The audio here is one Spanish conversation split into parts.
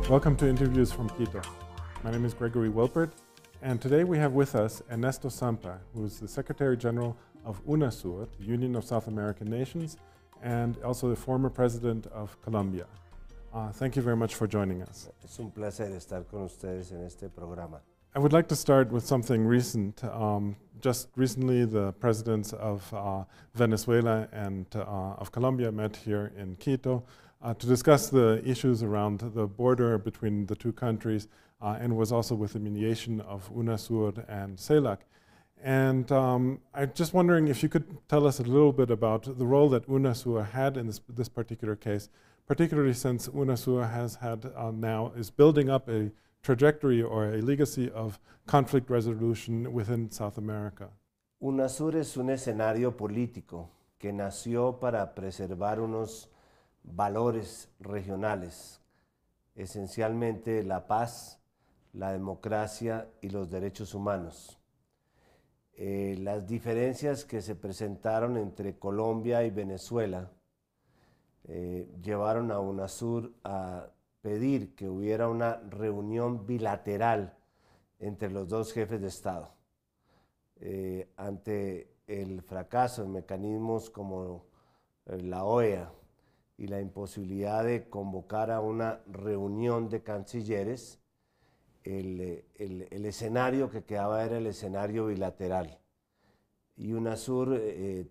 Welcome to Interviews from Quito. My name is Gregory Wilpert, and today we have with us Ernesto Samper, who is the Secretary General of UNASUR, the Union of South American Nations, and also the former President of Colombia. Thank you very much for joining us. Es un placer estar con ustedes en este programa. I would like to start with something recent. Just recently, the presidents of Venezuela and of Colombia met here in Quito to discuss the issues around the border between the two countries, and was also with the mediation of UNASUR and CELAC. And I'm just wondering if you could tell us a little bit about the role that UNASUR had in this particular case, particularly since UNASUR has had now is building up a trajectory or a legacy of conflict resolution within South America. UNASUR es un escenario político que nació para preservar unos valores regionales, esencialmente la paz, la democracia y los derechos humanos. Las diferencias que se presentaron entre Colombia y Venezuela llevaron a UNASUR a pedir que hubiera una reunión bilateral entre los dos jefes de Estado. Ante el fracaso de mecanismos como la OEA y la imposibilidad de convocar a una reunión de cancilleres, el escenario que quedaba era el escenario bilateral. Y UNASUR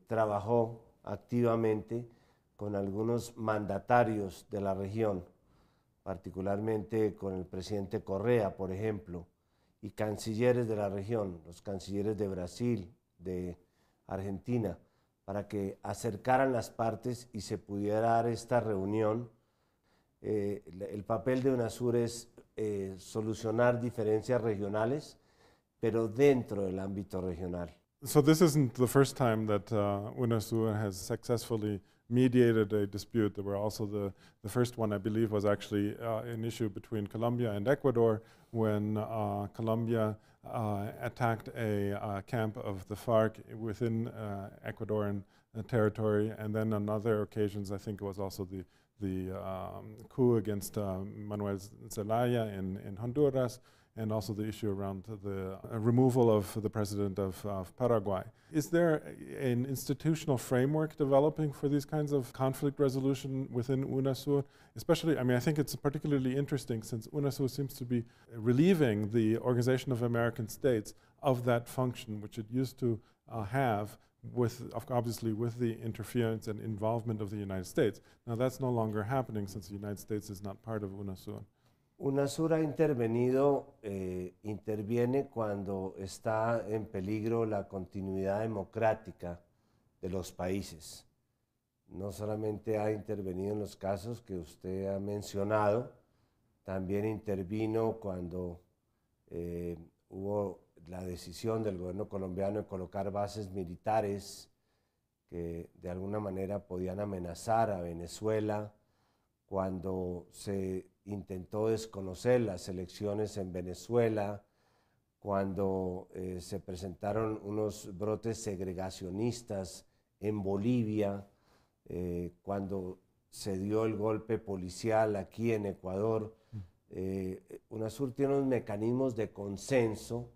trabajó activamente con algunos mandatarios de la región, particularmente con el presidente Correa, por ejemplo, y cancilleres de la región, los cancilleres de Brasil, de Argentina, para que acercaran las partes y se pudiera dar esta reunión. El papel de UNASUR es solucionar diferencias regionales, pero dentro del ámbito regional. So this isn't the first time that UNASUR has successfully mediated a dispute. There were also the first one, I believe, was actually an issue between Colombia and Ecuador when Colombia attacked a camp of the FARC within Ecuadorian territory, and then on other occasions, I think it was also the coup against Manuel Zelaya in Honduras, and also the issue around the removal of the president of Paraguay. Is there an institutional framework developing for these kinds of conflict resolution within UNASUR? Especially, I mean, I think it's particularly interesting since UNASUR seems to be relieving the Organization of American States of that function, which it used to have, obviously with the interference and involvement of the United States. Now that's no longer happening since the United States is not part of UNASUR. UNASUR ha intervenido, interviene cuando está en peligro la continuidad democrática de los países. No solamente ha intervenido en los casos que usted ha mencionado, también intervino cuando hubo la decisión del gobierno colombiano de colocar bases militares que de alguna manera podían amenazar a Venezuela, cuando se intentó desconocer las elecciones en Venezuela, cuando se presentaron unos brotes segregacionistas en Bolivia, cuando se dio el golpe policial aquí en Ecuador. UNASUR tiene unos mecanismos de consenso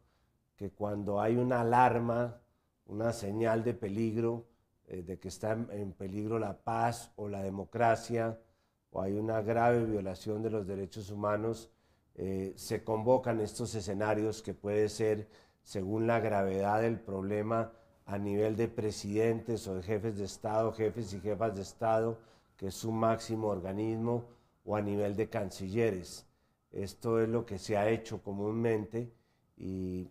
que cuando hay una alarma, una señal de peligro, de que está en peligro la paz o la democracia, o hay una grave violación de los derechos humanos, se convocan estos escenarios que puede ser, según la gravedad del problema, a nivel de presidentes o de jefes de Estado, jefes y jefas de Estado, que es su máximo organismo, o a nivel de cancilleres. Esto es lo que se ha hecho comúnmente y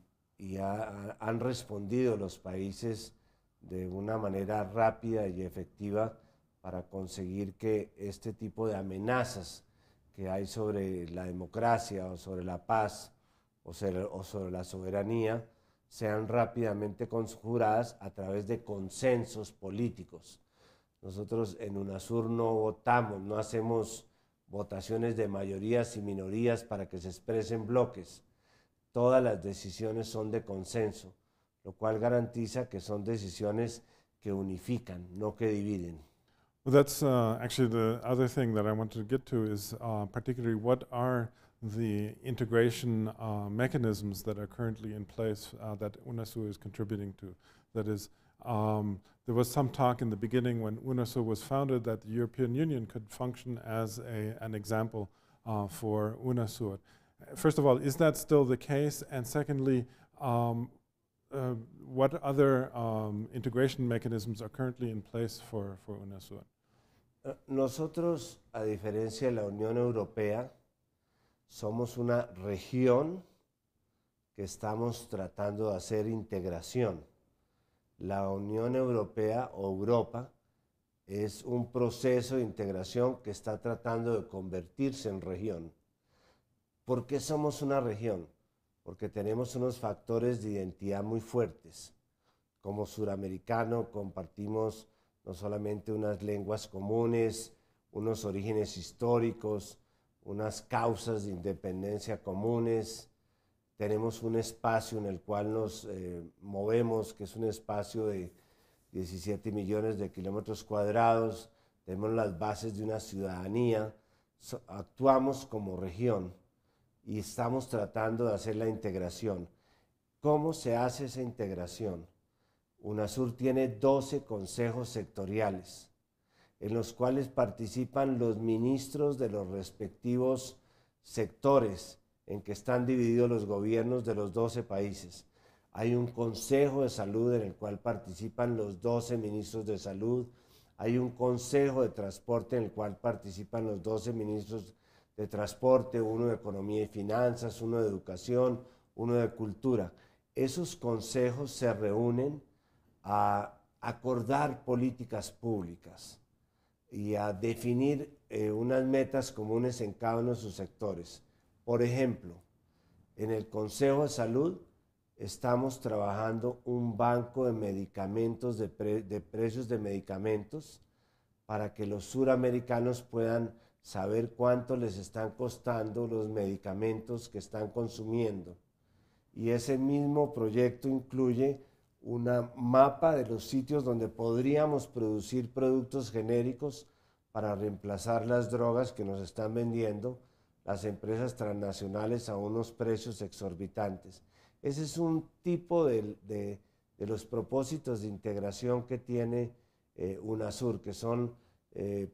han respondido los países de una manera rápida y efectiva para conseguir que este tipo de amenazas que hay sobre la democracia o sobre la paz o sobre la soberanía sean rápidamente conjuradas a través de consensos políticos. Nosotros en UNASUR no votamos, no hacemos votaciones de mayorías y minorías para que se expresen bloques. Todas las decisiones son de consenso, lo cual garantiza que son decisiones que unifican, no que dividen. Well, that's actually the other thing that I wanted to get to is particularly what are the integration mechanisms that are currently in place that UNASUR is contributing to. That is, there was some talk in the beginning when UNASUR was founded that the European Union could function as an example for UNASUR. First of all, is that still the case? And secondly, what other integration mechanisms are currently in place for UNASUR? Nosotros, a diferencia de la Unión Europea, somos una región que estamos tratando de hacer integración. La Unión Europea o Europa es un proceso de integración que está tratando de convertirse en región. ¿Por qué somos una región? Porque tenemos unos factores de identidad muy fuertes. Como suramericano compartimos no solamente unas lenguas comunes, unos orígenes históricos, unas causas de independencia comunes. Tenemos un espacio en el cual nos movemos, que es un espacio de 17 millones de kilómetros cuadrados. Tenemos las bases de una ciudadanía. Actuamos como región y estamos tratando de hacer la integración. ¿Cómo se hace esa integración? UNASUR tiene 12 consejos sectoriales, en los cuales participan los ministros de los respectivos sectores en que están divididos los gobiernos de los 12 países. Hay un consejo de salud en el cual participan los 12 ministros de salud. Hay un consejo de transporte en el cual participan los 12 ministros de transporte, uno de economía y finanzas, uno de educación, uno de cultura. Esos consejos se reúnen a acordar políticas públicas y a definir unas metas comunes en cada uno de sus sectores. Por ejemplo, en el Consejo de Salud estamos trabajando un banco de medicamentos, de precios de medicamentos, para que los suramericanos puedan saber cuánto les están costando los medicamentos que están consumiendo. Y ese mismo proyecto incluye una mapa de los sitios donde podríamos producir productos genéricos para reemplazar las drogas que nos están vendiendo las empresas transnacionales a unos precios exorbitantes. Ese es un tipo de los propósitos de integración que tiene UNASUR, que son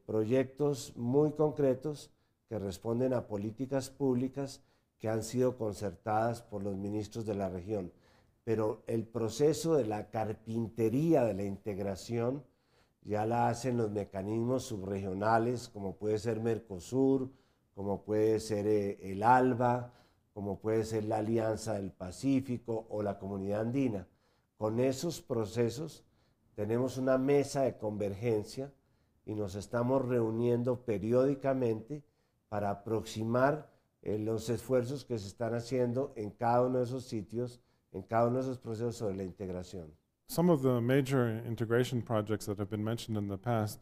proyectos muy concretos que responden a políticas públicas que han sido concertadas por los ministros de la región. Pero el proceso de la carpintería de la integración ya la hacen los mecanismos subregionales, como puede ser Mercosur, como puede ser el ALBA, como puede ser la Alianza del Pacífico o la Comunidad Andina. Con esos procesos tenemos una mesa de convergencia y nos estamos reuniendo periódicamente para aproximar los esfuerzos que se están haciendo en cada uno de esos sitios, en cada uno de esos procesos sobre la integración. Some of the major integration projects that have been mentioned in the past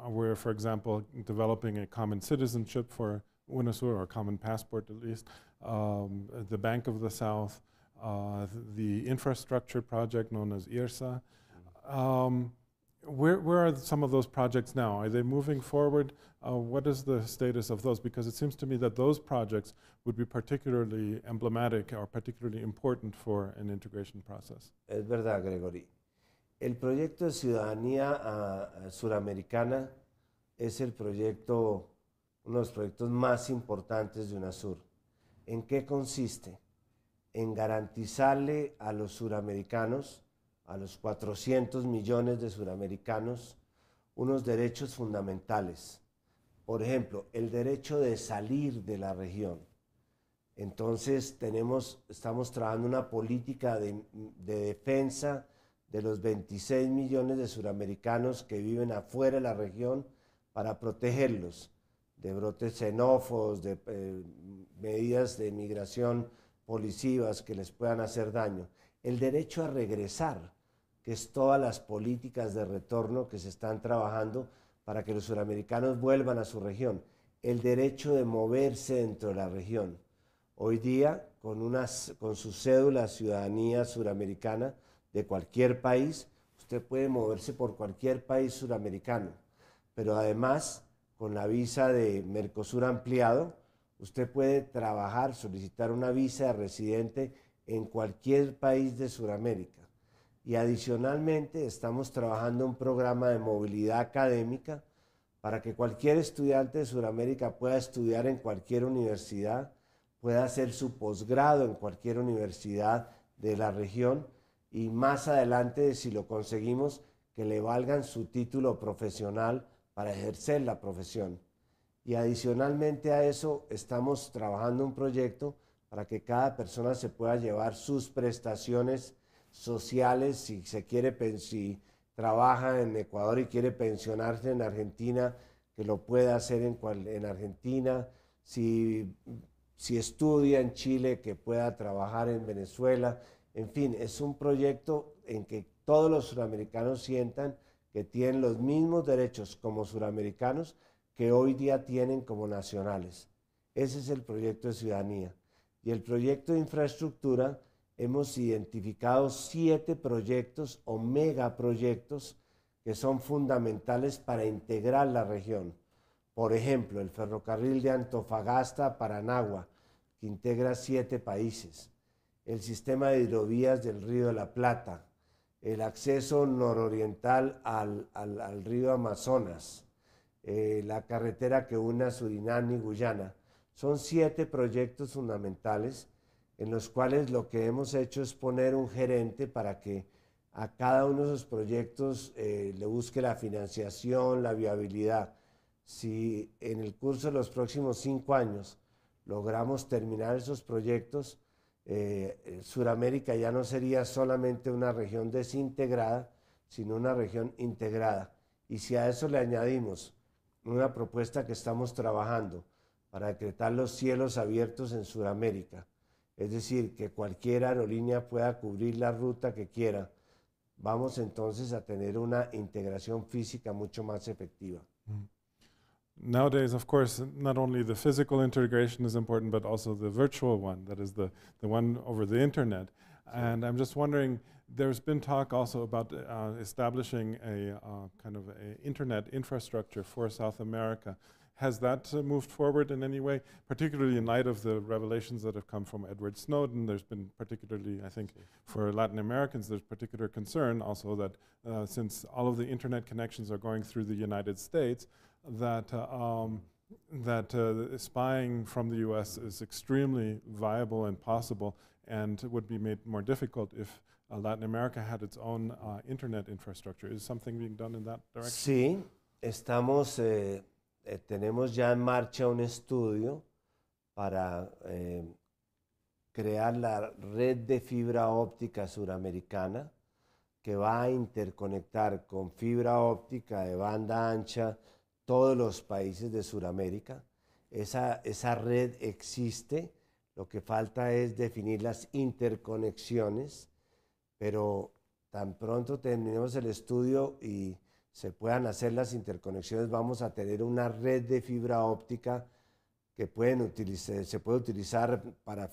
were, for example, developing a common citizenship for UNASUR, or a common passport at least, the Bank of the South, the infrastructure project known as IRSA. Where are some of those projects now? Are they moving forward? What is the status of those? Because it seems to me that those projects would be particularly emblematic or particularly important for an integration process. Es verdad, Gregory. El proyecto de ciudadanía suramericana es el proyecto, uno de los proyectos más importantes de UNASUR. ¿En qué consiste? En garantizarle a los suramericanos, a los 400 millones de suramericanos, unos derechos fundamentales. Por ejemplo, el derecho de salir de la región. Entonces estamos trabajando una política de defensa de los 26 millones de suramericanos que viven afuera de la región para protegerlos de brotes xenófobos, de medidas de migración policivas que les puedan hacer daño. El derecho a regresar, que es todas las políticas de retorno que se están trabajando para que los suramericanos vuelvan a su región. El derecho de moverse dentro de la región. Hoy día, con su cédula ciudadanía suramericana de cualquier país, usted puede moverse por cualquier país suramericano, pero además, con la visa de Mercosur ampliado, usted puede trabajar, solicitar una visa de residente en cualquier país de Sudamérica. Y adicionalmente estamos trabajando un programa de movilidad académica para que cualquier estudiante de Sudamérica pueda estudiar en cualquier universidad, pueda hacer su posgrado en cualquier universidad de la región y más adelante, si lo conseguimos, que le valgan su título profesional para ejercer la profesión. Y adicionalmente a eso estamos trabajando un proyecto para que cada persona se pueda llevar sus prestaciones sociales, si trabaja en Ecuador y quiere pensionarse en Argentina, que lo pueda hacer en Argentina, si estudia en Chile, que pueda trabajar en Venezuela. En fin, es un proyecto en que todos los suramericanos sientan que tienen los mismos derechos como suramericanos que hoy día tienen como nacionales. Ese es el proyecto de ciudadanía. Y el proyecto de infraestructura, hemos identificado 7 proyectos o megaproyectos que son fundamentales para integrar la región. Por ejemplo, el ferrocarril de Antofagasta a Paranagua, que integra 7 países. El sistema de hidrovías del Río de la Plata, el acceso nororiental al río Amazonas, la carretera que une a Surinam y Guyana. Son 7 proyectos fundamentales en los cuales lo que hemos hecho es poner un gerente para que a cada uno de esos proyectos le busque la financiación, la viabilidad. Si en el curso de los próximos 5 años logramos terminar esos proyectos, Suramérica ya no sería solamente una región desintegrada, sino una región integrada. Y si a eso le añadimos una propuesta que estamos trabajando para decretar los cielos abiertos en Sudamérica, es decir, que cualquier aerolínea pueda cubrir la ruta que quiera, vamos entonces a tener una integración física mucho más efectiva. Nowadays, of course, not only the physical integration is important, but also the virtual one, that is the one over the internet. And I'm just wondering, there's been talk also about establishing a kind of a internet infrastructure for South America. Has that moved forward in any way, particularly in light of the revelations that have come from Edward Snowden? There's been particularly, I think, for Latin Americans, there's particular concern also that since all of the internet connections are going through the United States, that spying from the U.S. is extremely viable and possible, and would be made more difficult if Latin America had its own internet infrastructure. Is something being done in that direction? Sí, estamos, tenemos ya en marcha un estudio para crear la red de fibra óptica suramericana que va a interconectar con fibra óptica de banda ancha todos los países de Sudamérica. Esa red existe, lo que falta es definir las interconexiones, pero tan pronto terminemos el estudio y se puedan hacer las interconexiones, vamos a tener una red de fibra óptica que se puede utilizar para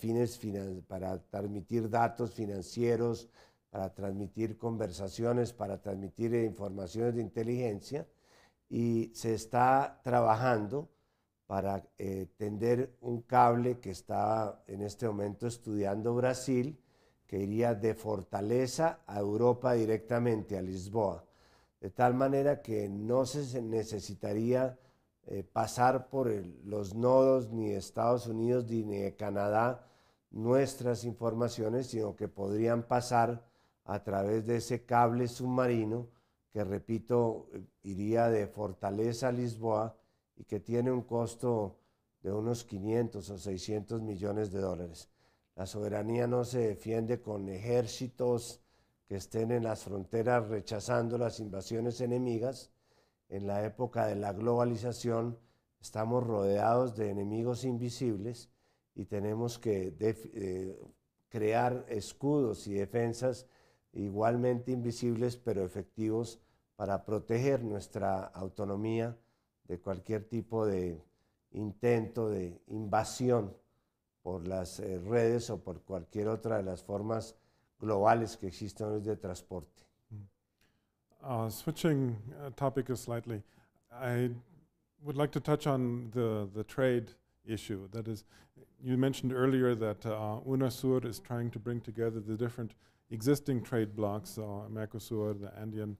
para transmitir datos financieros, para transmitir conversaciones, para transmitir informaciones de inteligencia. Y se está trabajando para tender un cable que está en este momento estudiando Brasil, que iría de Fortaleza a Europa directamente, a Lisboa, de tal manera que no se necesitaría pasar por los nodos ni de Estados Unidos ni de Canadá nuestras informaciones, sino que podrían pasar a través de ese cable submarino que, repito, iría de Fortaleza a Lisboa y que tiene un costo de unos 500 o 600 millones de dólares. La soberanía no se defiende con ejércitos que estén en las fronteras rechazando las invasiones enemigas. En la época de la globalización estamos rodeados de enemigos invisibles y tenemos que crear escudos y defensas igualmente invisibles pero efectivos para proteger nuestra autonomía de cualquier tipo de intento de invasión por las redes o por cualquier otra de las formas globales que existen hoy de transporte. Switching topic slightly, I would like to touch on the trade issue. That is, you mentioned earlier that UNASUR is trying to bring together the different existing trade blocs, Mercosur, the Andean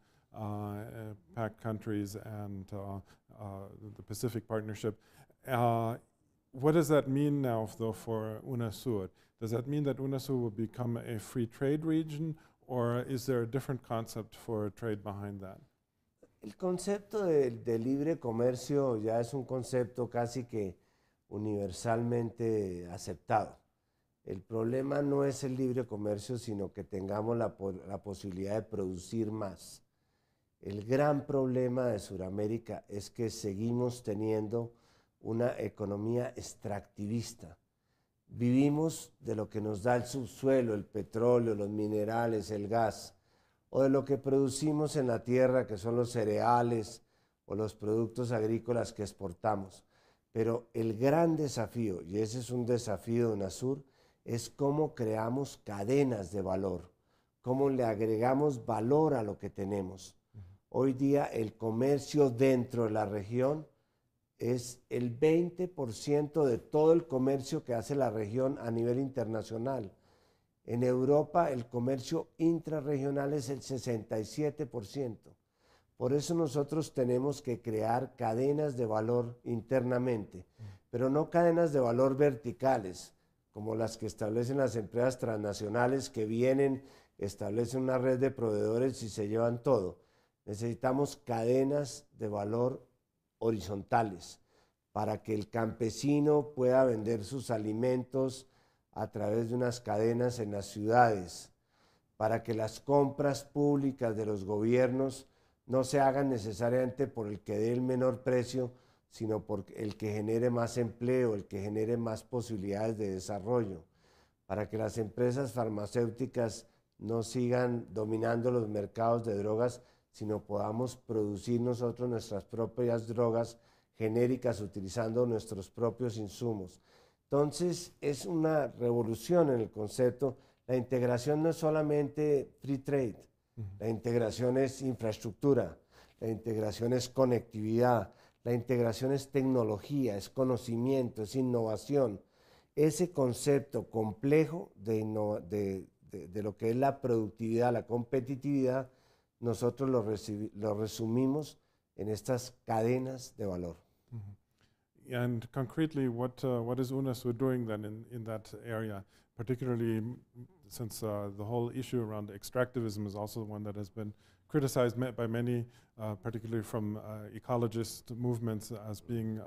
PAC countries, and the Pacific Partnership. What does that mean now, though, for UNASUR? Does that mean that UNASUR will become a free trade region, or is there a different concept for trade behind that? El concepto de libre comercio ya es un concepto casi que universalmente aceptado. El problema no es el libre comercio, sino que tengamos la posibilidad de producir más. El gran problema de Sudamérica es que seguimos teniendo una economía extractivista. Vivimos de lo que nos da el subsuelo, el petróleo, los minerales, el gas, o de lo que producimos en la tierra, que son los cereales o los productos agrícolas que exportamos. Pero el gran desafío, y ese es un desafío de UNASUR, es cómo creamos cadenas de valor, cómo le agregamos valor a lo que tenemos. Hoy día el comercio dentro de la región es el 20% de todo el comercio que hace la región a nivel internacional. En Europa el comercio intrarregional es el 67%. Por eso nosotros tenemos que crear cadenas de valor internamente, pero no cadenas de valor verticales, como las que establecen las empresas transnacionales que vienen, establecen una red de proveedores y se llevan todo. Necesitamos cadenas de valor horizontales para que el campesino pueda vender sus alimentos a través de unas cadenas en las ciudades, para que las compras públicas de los gobiernos no se hagan necesariamente por el que dé el menor precio, sino por el que genere más empleo, el que genere más posibilidades de desarrollo, para que las empresas farmacéuticas no sigan dominando los mercados de drogas, sino podamos producir nosotros nuestras propias drogas genéricas utilizando nuestros propios insumos. Entonces es una revolución en el concepto. La integración no es solamente free trade, la integración es infraestructura, la integración es conectividad, la integración es tecnología, es conocimiento, es innovación. Ese concepto complejo de lo que es la productividad, la competitividad, nosotros lo resumimos en estas cadenas de valor. And concretely, what is UNASUR doing then in that area, particularly since the whole issue around extractivism is also one that has been criticized by many, particularly from ecologist movements, as being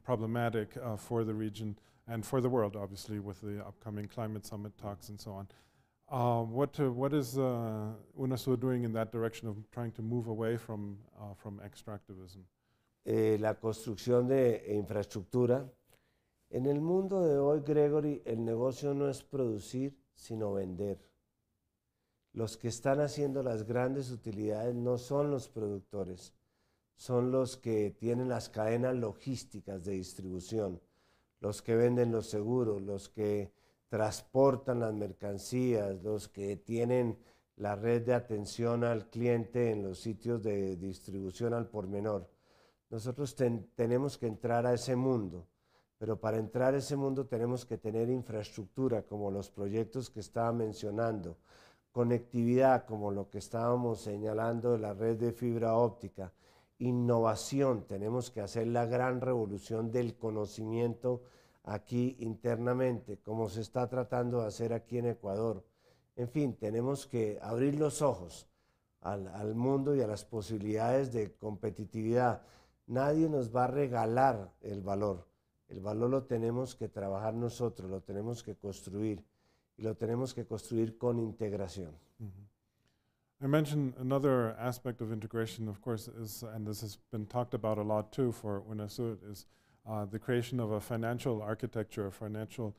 problematic for the region and for the world, obviously, with the upcoming climate summit talks and so on. What is UNASUR doing in that direction of trying to move away from extractivism? La construcción de infraestructura. En el mundo de hoy, Gregory, el negocio no es producir, sino vender. Los que están haciendo las grandes utilidades no son los productores, son los que tienen las cadenas logísticas de distribución, los que venden los seguros, los que transportan las mercancías, los que tienen la red de atención al cliente en los sitios de distribución al por menor. Nosotros tenemos que entrar a ese mundo, pero para entrar a ese mundo tenemos que tener infraestructura, como los proyectos que estaba mencionando, conectividad, como lo que estábamos señalando de la red de fibra óptica, innovación, tenemos que hacer la gran revolución del conocimiento aquí internamente, como se está tratando de hacer aquí en Ecuador. En fin, tenemos que abrir los ojos al mundo y a las posibilidades de competitividad. Nadie nos va a regalar el valor lo tenemos que trabajar nosotros, lo tenemos que construir y lo tenemos que construir con integración. I mentioned another aspect of integration, of course, is, and this has been talked about a lot too for UNASUR, is the creation of a financial architecture, a financial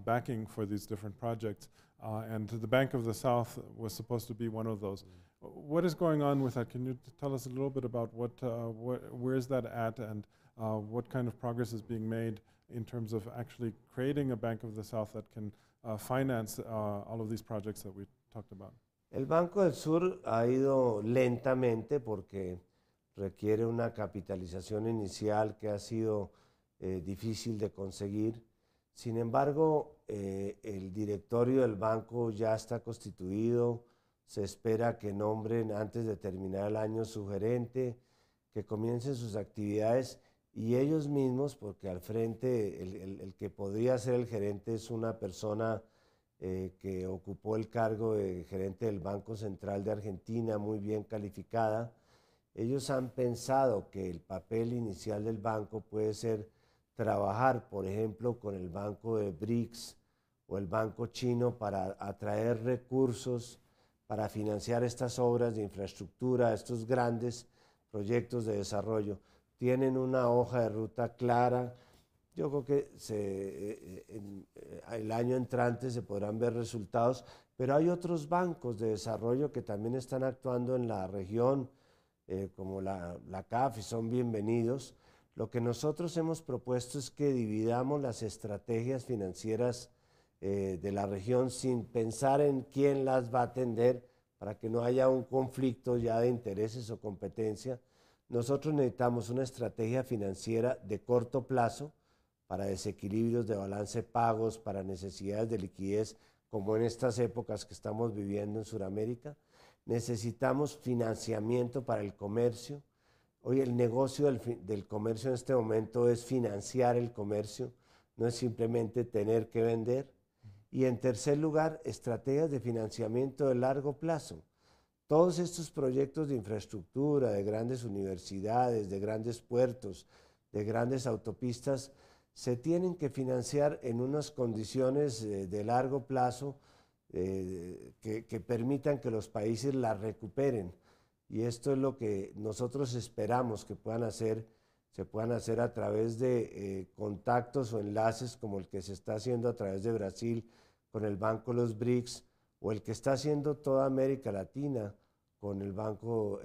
backing for these different projects. And the Bank of the South was supposed to be one of those. What is going on with that? Can you tell us a little bit about where is that at, and what kind of progress is being made in terms of actually creating a Bank of the South that can finance all of these projects that we talked about? El Banco del Sur ha ido lentamente porque requiere una capitalización inicial que ha sido difícil de conseguir. Sin embargo, el directorio del banco ya está constituido, se espera que nombren antes de terminar el año su gerente, que comiencen sus actividades y ellos mismos, porque al frente el que podría ser el gerente es una persona que ocupó el cargo de gerente del Banco Central de Argentina, muy bien calificada. Ellos han pensado que el papel inicial del banco puede ser trabajar, por ejemplo, con el banco de BRICS o el banco chino para atraer recursos para financiar estas obras de infraestructura, estos grandes proyectos de desarrollo. Tienen una hoja de ruta clara. Yo creo que el año entrante se podrán ver resultados, pero hay otros bancos de desarrollo que también están actuando en la región, como la CAF, y son bienvenidos. Lo que nosotros hemos propuesto es que dividamos las estrategias financieras de la región sin pensar en quién las va a atender para que no haya un conflicto ya de intereses o competencia. Nosotros necesitamos una estrategia financiera de corto plazo para desequilibrios de balance de pagos, para necesidades de liquidez, como en estas épocas que estamos viviendo en Sudamérica. Necesitamos financiamiento para el comercio. Hoy el negocio del comercio en este momento es financiar el comercio, no es simplemente tener que vender. Y en tercer lugar, estrategias de financiamiento de largo plazo. Todos estos proyectos de infraestructura, de grandes universidades, de grandes puertos, de grandes autopistas, se tienen que financiar en unas condiciones de largo plazo que permitan que los países la recuperen. Y esto es lo que nosotros esperamos que se puedan hacer a través de contactos o enlaces como el que se está haciendo a través de Brasil con el Banco de los BRICS, o el que está haciendo toda América Latina con el banco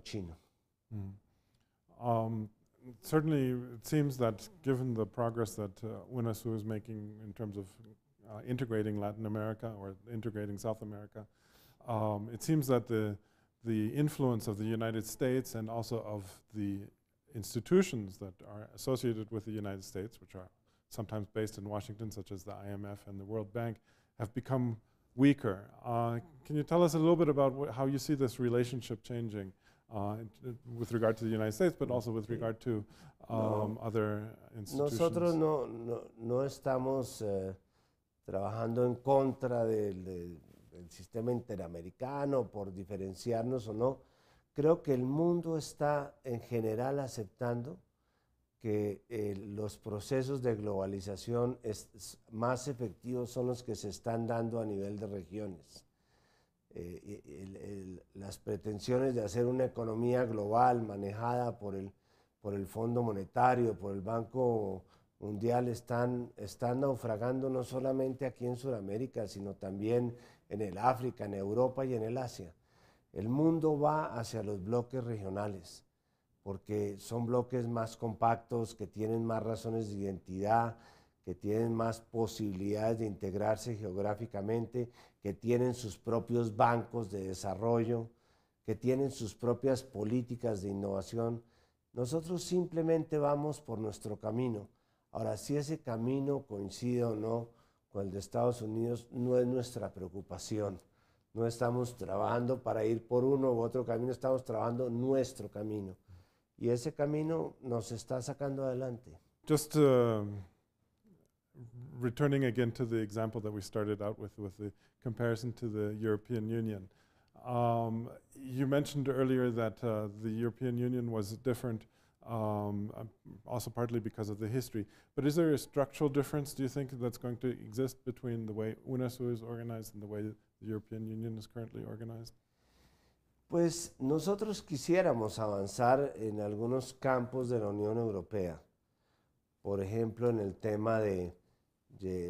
chino. Mm. Certainly, it seems that given the progress that UNASUR is making in terms of integrating Latin America or integrating South America, it seems that the influence of the United States and also of the institutions that are associated with the United States, which are sometimes based in Washington, such as the IMF and the World Bank, have become weaker. Can you tell us a little bit about how you see this relationship changing with regard to the United States, but also with regard to other institutions? Nosotros no estamos trabajando en contra del sistema interamericano por diferenciarnos o no. Creo que el mundo está en general aceptando que los procesos de globalización más efectivos son los que se están dando a nivel de regiones. Las pretensiones de hacer una economía global manejada por el Fondo Monetario, por el Banco Mundial, están naufragando no solamente aquí en Sudamérica, sino también en el África, en Europa y en el Asia. El mundo va hacia los bloques regionales, porque son bloques más compactos, que tienen más razones de identidad, que tienen más posibilidades de integrarse geográficamente, que tienen sus propios bancos de desarrollo, que tienen sus propias políticas de innovación. Nosotros simplemente vamos por nuestro camino. Ahora, si ese camino coincide o no con el de Estados Unidos, no es nuestra preocupación. No estamos trabajando para ir por uno u otro camino, estamos trabajando nuestro camino. Y ese camino nos está sacando adelante. Just returning again to the example that we started out with the comparison to the European Union. You mentioned earlier that the European Union was different, also partly because of the history. But is there a structural difference, do you think, that's going to exist between the way UNASUR is organized and the way the European Union is currently organized? Pues nosotros quisiéramos avanzar en algunos campos de la Unión Europea. Por ejemplo, en el tema de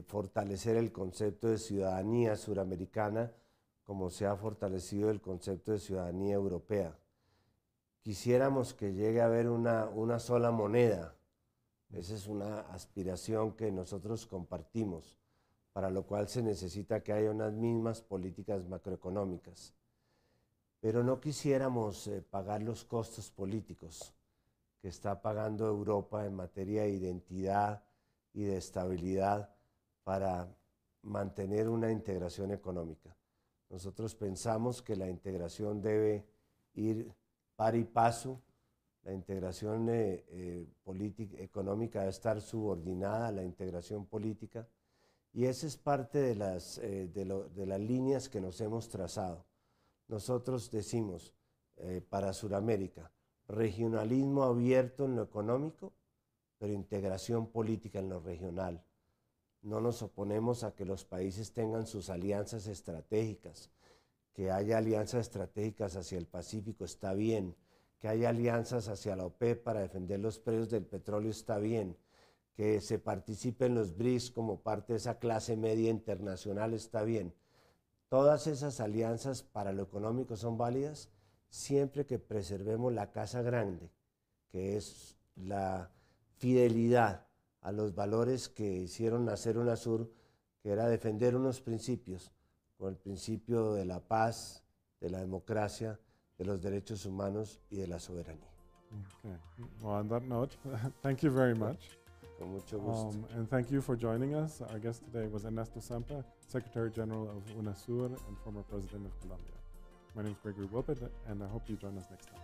fortalecer el concepto de ciudadanía suramericana, como se ha fortalecido el concepto de ciudadanía europea. Quisiéramos que llegue a haber una sola moneda. Esa es una aspiración que nosotros compartimos, para lo cual se necesita que haya unas mismas políticas macroeconómicas. pero no quisiéramos pagar los costos políticos que está pagando Europa en materia de identidad y de estabilidad para mantener una integración económica. Nosotros pensamos que la integración debe ir par y paso. La integración económica debe estar subordinada a la integración política, y esa es parte de las líneas que nos hemos trazado. Nosotros decimos para Sudamérica, regionalismo abierto en lo económico, pero integración política en lo regional. No nos oponemos a que los países tengan sus alianzas estratégicas, que haya alianzas estratégicas hacia el Pacífico, está bien, que haya alianzas hacia la OPEP para defender los precios del petróleo, está bien, que se participe en los BRICS como parte de esa clase media internacional, está bien. Todas esas alianzas para lo económico son válidas siempre que preservemos la casa grande, que es la fidelidad a los valores que hicieron nacer UNASUR, que era defender unos principios, como el principio de la paz, de la democracia, de los derechos humanos y de la soberanía. Okay. Well, on that note, thank you very much. Con mucho gusto. And thank you for joining us. Our guest today was Ernesto Samper, Secretary General of UNASUR and former President of Colombia. My name is Gregory Wilpert, and I hope you join us next time.